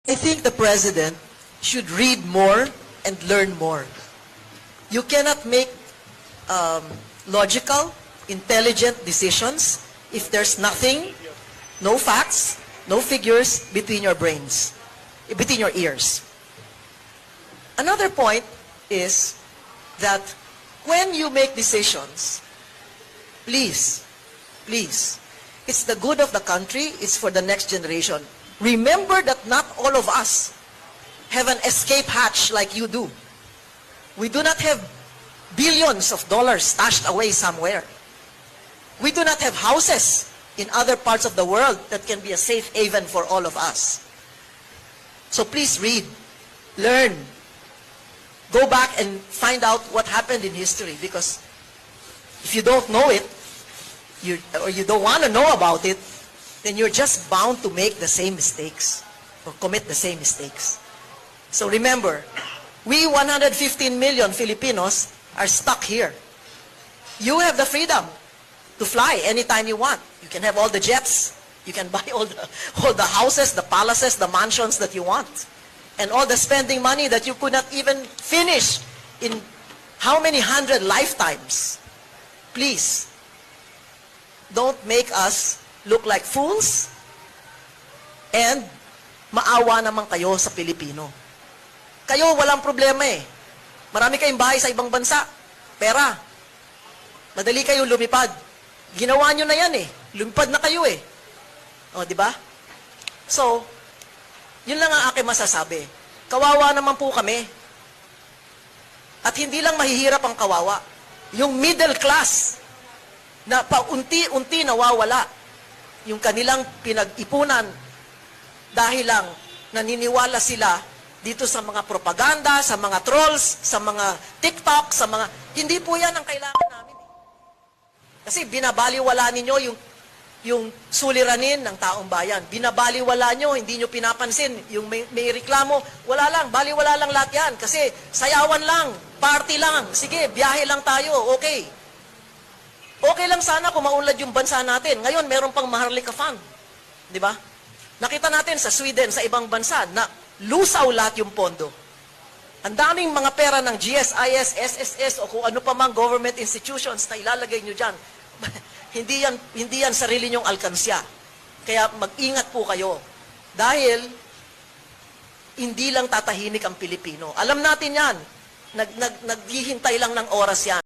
I think the president should read more and learn more. You cannot make logical, intelligent decisions if there's nothing, no facts, no figures between your brains, between your ears. Another point is that when you make decisions, please, it's the good of the country, it's for the next generation. Remember that not all of us have an escape hatch like you do. We do not have billions of dollars stashed away somewhere. We do not have houses in other parts of the world that can be a safe haven for all of us. So please read, learn, go back and find out what happened in history, because if you don't know it, or you don't want to know about it, then you're just bound to make the same mistakes or commit the same mistakes. So remember, we 115 million Filipinos are stuck here. You have the freedom to fly anytime you want. You can have all the jets. You can buy all the houses, the palaces, the mansions that you want. And all the spending money that you could not even finish in how many 100 lifetimes. Please, don't make us look like fools, and maawa naman kayo sa Pilipino. Kayo walang problema eh. Marami kayong bahay sa ibang bansa. Pera. Madali kayo lumipad. Ginawa nyo na yan eh. Lumipad na kayo eh. O, di ba? So, yun lang ang aking masasabi. Kawawa naman po kami. At hindi lang mahihirap ang kawawa. Yung middle class na paunti-unti nawawala. Yung kanilang pinag-ipunan dahil lang naniniwala sila dito sa mga propaganda, sa mga trolls, sa mga TikTok, sa mga... Hindi po yan ang kailangan namin. Kasi binabaliwala ninyo yung suliranin ng taong bayan. Binabaliwala nyo, hindi nyo pinapansin. Yung may reklamo, wala lang, baliwala lang lahat yan. Kasi sayawan lang, party lang, sige, biyahe lang tayo, okay. Okay lang sana kung maunlad yung bansa natin. Ngayon, meron pang Maharlika Fund. Di ba? Nakita natin sa Sweden, sa ibang bansa, na lusaw lahat yung pondo. Ang daming mga pera ng GSIS, SSS, o kung ano pa mang government institutions na ilalagay nyo dyan. hindi yan sarili nyong alkansya. Kaya mag-ingat po kayo. Dahil, hindi lang tatahimik ang Pilipino. Alam natin yan. Naghihintay lang ng oras yan.